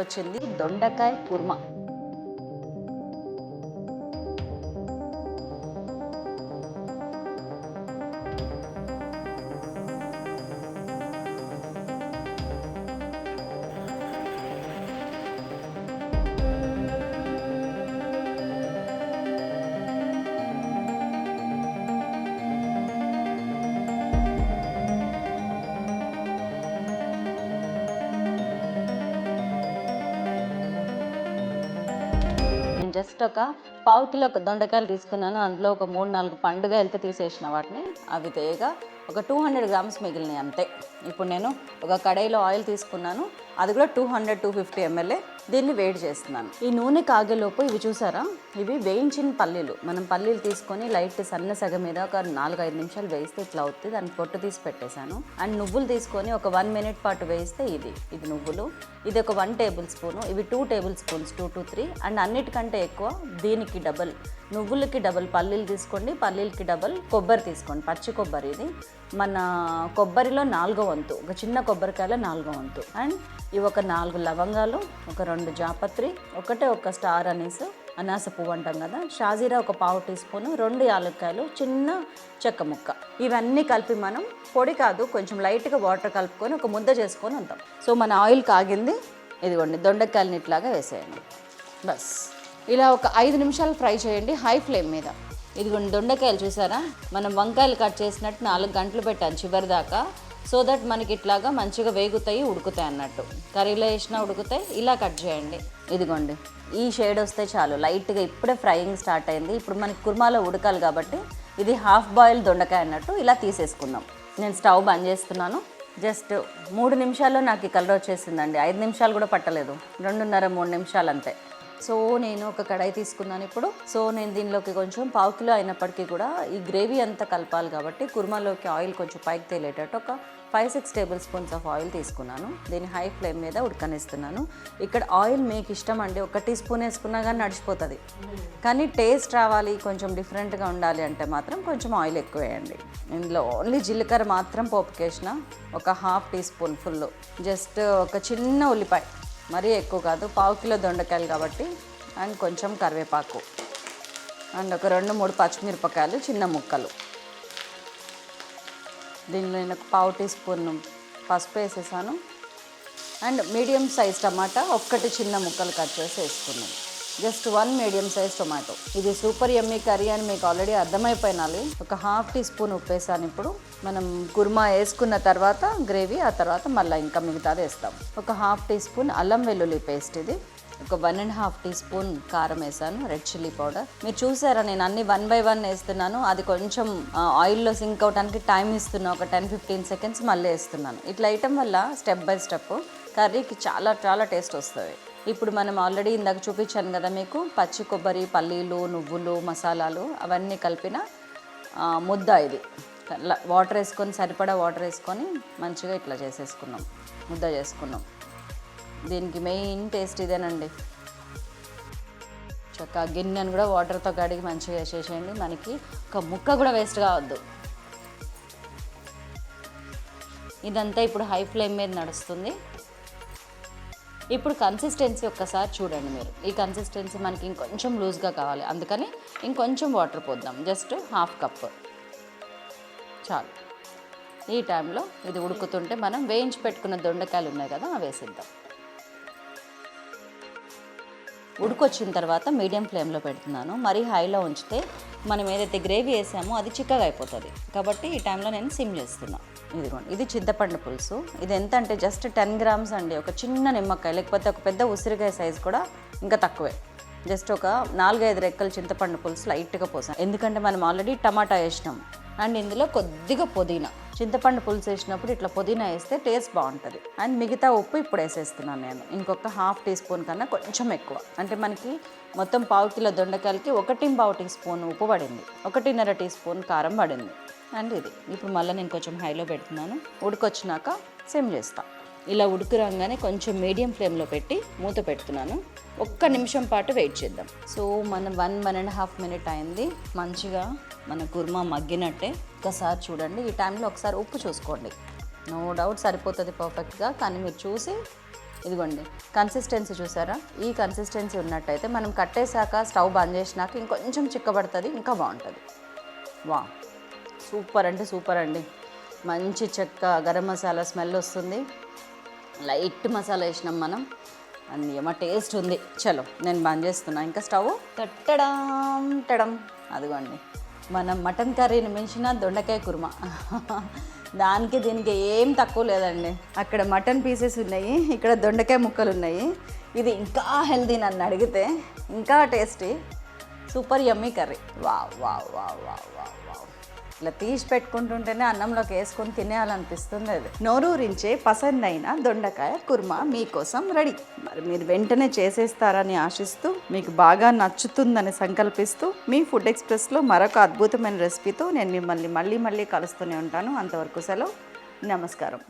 వచ్చింది దొండకాయ కుర్మా. జస్ట్ ఒక పావు కిలో దొండకాయలు తీసుకున్నాను. అందులో ఒక 3-4 పండుగలతో తీసేసిన వాటిని. అవి తేగా ఒక 200 గ్రామ్స్ మిగిలినాయి అంతే. ఇప్పుడు నేను ఒక కడాయిలో ఆయిల్ తీసుకున్నాను. అది కూడా 200-250 ml. దీన్ని వేడి చేస్తున్నాను. ఈ నూనె కాగేలోపు ఇవి చూసారా, ఇవి వేయించిన పల్లీలు. మనం పల్లీలు తీసుకొని లైట్ సన్న సగ మీద ఒక 4-5 నిమిషాలు వేయిస్తే ఇట్లా అవుతుంది. దాన్ని పొట్టు తీసి పెట్టేశాను. అండ్ నువ్వులు తీసుకొని ఒక 1 minute పాటు వేయిస్తే ఇది నువ్వులు. ఇది ఒక 1 టేబుల్ స్పూను. ఇవి 2 టేబుల్ స్పూన్స్, 2-3. అండ్ అన్నిటికంటే ఎక్కువ దీనికి డబల్ నువ్వులకి డబల్ పల్లీలు తీసుకోండి, పల్లీలకి డబల్ కొబ్బరి తీసుకోండి. పచ్చి కొబ్బరి ఇది. మన కొబ్బరిలో 4వ వంతు, ఒక చిన్న కొబ్బరికాయలో 4వ వంతు. అండ్ ఇవి ఒక 4 లవంగాలు, ఒక 2 జాపత్రి, ఒక స్టార్ అనాస పువ్వు అంటాం కదా, షాజీరా ఒక పావు టీ స్పూను, 2 యాలక్కాయలు, చిన్న చెక్క ముక్క. ఇవన్నీ కలిపి మనం పొడి కాదు, కొంచెం లైట్గా వాటర్ కలుపుకొని ఒక ముద్ద చేసుకొని ఉంటాం. సో మన ఆయిల్ కాగింది. ఇదిగోండి దొండకాయలని ఇట్లాగా వేసేయండి. బస్ ఇలా ఒక 5 నిమిషాలు ఫ్రై చేయండి హై ఫ్లేమ్ మీద. ఇదిగోండి దొండకాయలు చూసారా, మనం వంకాయలు కట్ చేసినట్టు 4 గంటలు పెట్టాను చివరి దాకా. సో దట్ మనకి ఇట్లాగా మంచిగా వేగుతాయి, ఉడుకుతాయి అన్నట్టు. కర్రీలో వేసినా ఉడుకుతాయి. ఇలా కట్ చేయండి. ఇదిగోండి ఈ షేడ్ వస్తే చాలు. లైట్గా ఇప్పుడే ఫ్రైయింగ్ స్టార్ట్ అయింది. ఇప్పుడు మనకి కుర్మాలో ఉడకాలి కాబట్టి ఇది హాఫ్ బాయిల్ దొండకాయ అన్నట్టు ఇలా తీసేసుకుందాం. నేను స్టవ్ బంద్ చేస్తున్నాను. జస్ట్ 3 నిమిషాల్లో నాకు ఈ కలర్ వచ్చేసిందండి. 5 నిమిషాలు కూడా పట్టలేదు, 2.5-3 నిమిషాలు అంతే. సో నేను ఒక కడాయి తీసుకున్నాను ఇప్పుడు. సో నేను దీనిలోకి కొంచెం పావు కిలో అయినప్పటికీ కూడా ఈ గ్రేవీ అంతా కలపాలి కాబట్టి కుర్మాలోకి ఆయిల్ కొంచెం పైకి తేలేటట్టు ఒక 5-6 టేబుల్ స్పూన్స్ ఆఫ్ ఆయిల్ తీసుకున్నాను. దీన్ని హై ఫ్లేమ్ మీద ఉడకనిస్తున్నాను. ఇక్కడ ఆయిల్ మీకు ఇష్టం అండి, 1 టీ స్పూన్ వేసుకున్నా కానీ నడిచిపోతుంది. కానీ టేస్ట్ రావాలి, కొంచెం డిఫరెంట్గా ఉండాలి అంటే మాత్రం కొంచెం ఆయిల్ ఎక్కువ వేయండి. ఇందులో ఓన్లీ జీలకర్ర మాత్రం పోపుకేసిన, ఒక 1/2 టీ స్పూన్ ఫుల్. జస్ట్ ఒక చిన్న ఉల్లిపాయ, మరీ ఎక్కువ కాదు, పావు కిలో దొండకాయలు కాబట్టి. అండ్ కొంచెం కరివేపాకు, అండ్ ఒక 2-3 పచ్చిమిరపకాయలు చిన్న ముక్కలు. దీనిలో నేను ఒక పావు టీ స్పూన్ పసుపు వేసేసాను. అండ్ మీడియం సైజ్ టమాటా 1 చిన్న ముక్కలు కట్ చేసి వేసుకున్నాను. Just 1 medium size tomato. ఇది సూపర్ యమ్మీ కర్రీ అని మీకు ఆల్రెడీ అర్థమైపోయినాలి. ఒక 1/2 టీ స్పూన్ ఉప్పు వేసాను. ఇప్పుడు మనం కుర్మా వేసుకున్న తర్వాత గ్రేవీ, ఆ తర్వాత మళ్ళీ ఇంకా మిగతాది వేస్తాం. ఒక 1/2 టీ స్పూన్ అల్లం వెల్లుల్లి పేస్ట్. ఇది ఒక 1.5 టీ స్పూన్ కారం వేసాను, రెడ్ చిల్లీ పౌడర్. మీరు చూసారా నేను అన్ని 1 by 1 వేస్తున్నాను. అది కొంచెం ఆయిల్లో సింక్ అవడానికి టైం ఇస్తున్నా, ఒక 10-15 సెకండ్స్ మళ్ళీ వేస్తున్నాను. ఇట్లా వేయటం వల్ల స్టెప్ బై స్టెప్ కర్రీకి చాలా చాలా టేస్ట్ వస్తుంది. ఇప్పుడు మనం ఆల్రెడీ ఇందాక చూపించాను కదా మీకు, పచ్చి కొబ్బరి, పల్లీలు, నువ్వులు, మసాలాలు అవన్నీ కలిపిన ముద్ద. ఇది వాటర్ వేసుకొని, సరిపడా వాటర్ వేసుకొని మంచిగా ఇట్లా చేసేసుకున్నాం, ముద్ద చేసుకున్నాం. దీనికి మెయిన్ టేస్ట్ ఇదేనండి. చక్కగా గిన్నెను కూడా వాటర్తో కడిగి మంచిగా వేసేసేయండి. మనకి ఒక ముక్క కూడా వేస్ట్ కావద్దు. ఇదంతా ఇప్పుడు హై ఫ్లేమ్ మీద నడుస్తుంది. ఇప్పుడు కన్సిస్టెన్సీ ఒక్కసారి చూడండి మీరు. ఈ కన్సిస్టెన్సీ మనకి ఇంకొంచెం లూజ్గా కావాలి, అందుకని ఇంకొంచెం వాటర్ పోద్దాం. జస్ట్ 1/2 కప్ చాలు. ఈ టైంలో ఇది ఉడుకుతుంటే మనం వేయించి పెట్టుకున్న దొండకాయలు ఉన్నాయి కదా, అవి వేసిద్దాం. ఉడికొచ్చిన తర్వాత మీడియం ఫ్లేమ్లో పెడుతున్నాను. మరీ హైలో ఉంచితే మనం ఏదైతే గ్రేవీ వేసామో అది చిక్కగా అయిపోతుంది. కాబట్టి ఈ టైంలో నేను సిమ్ చేస్తున్నాను. ఇదిగోండి, ఇది చింతపండు పులుసు. ఇది ఎంత అంటే జస్ట్ 10 గ్రామ్స్ అండి. ఒక చిన్న నిమ్మకాయ, లేకపోతే ఒక పెద్ద ఉసిరికాయ సైజు కూడా ఇంకా తక్కువే. జస్ట్ ఒక 4-5 రెక్కలు చింతపండు పులుసు లైట్గా పోసాను. ఎందుకంటే మనం ఆల్రెడీ టమాటా వేసినాం. అండ్ ఇందులో కొద్దిగా పుదీనా, చింతపండు పులుసు వేసినప్పుడు ఇట్లా పుదీనా వేస్తే టేస్ట్ బాగుంటుంది. అండ్ మిగతా ఉప్పు ఇప్పుడు వేసేస్తున్నాను నేను. ఇంకొక 1/2 టీ స్పూన్ కన్నా కొంచెం ఎక్కువ. అంటే మనకి మొత్తం పావు కిలో దొండకాయలకి 1.25 టీ స్పూన్ ఉప్పు పడింది, 1.5 టీ స్పూన్ కారం పడింది. అండ్ ఇది ఇప్పుడు మళ్ళీ నేను కొంచెం హైలో పెడుతున్నాను. ఉడికొచ్చినాక సిమ్ చేస్తాను. ఇలా ఉడికిరంగానే కొంచెం మీడియం ఫ్లేమ్లో పెట్టి మూత పెడుతున్నాను. 1 నిమిషం పాటు వెయిట్ చేద్దాం. సో మనం 1-1.5 మినిట్ అయింది. మంచిగా మన కుర్మా మగ్గినట్టే. ఒకసారి చూడండి. ఈ టైంలో ఒకసారి ఉప్పు చూసుకోండి. నో డౌట్ సరిపోతుంది పర్ఫెక్ట్గా. కానీ మీరు చూసి ఇదిగోండి కన్సిస్టెన్సీ చూసారా, ఈ కన్సిస్టెన్సీ ఉన్నట్టయితే మనం కట్టేశాక స్టవ్ బంద్ చేసినాక ఇంకొంచెం చిక్కబడుతుంది, ఇంకా బాగుంటుంది. వా, సూపర్ అంటే సూపర్ అండి. మంచి చెక్క గరం మసాలా స్మెల్ వస్తుంది, లైట్ మసాలా వేసినాం మనం, అన్నీ ఏమో టేస్ట్ ఉంది. చలో నేను బంద్ చేస్తున్నా ఇంకా స్టవ్. టడం అదిగోండి మనం మటన్ కర్రీని మించిన దొండకాయ కుర్మా. దానికి దీనికి ఏం తక్కువ లేదండి. అక్కడ మటన్ పీసెస్ ఉన్నాయి, ఇక్కడ దొండకాయ ముక్కలు ఉన్నాయి. ఇది ఇంకా హెల్దీ నన్ను అడిగితే, ఇంకా టేస్టీ, సూపర్ యమ్మీ curry. Wow wow wow wow wow wow. ఇట్లా తీసి పెట్టుకుంటుంటేనే అన్నంలోకి వేసుకొని తినేయాలనిపిస్తుంది. అది నోరూరించే పసందైన దొండకాయ కుర్మా మీకోసం రెడీ. మరి మీరు వెంటనే చేసేస్తారని ఆశిస్తూ, మీకు బాగా నచ్చుతుందని సంకల్పిస్తూ, మీ ఫుడ్ ఎక్స్ప్రెస్లో మరొక అద్భుతమైన రెసిపీతో నేను మిమ్మల్ని మళ్ళీ కలుస్తూనే ఉంటాను. అంతవరకు సెలవు, నమస్కారం.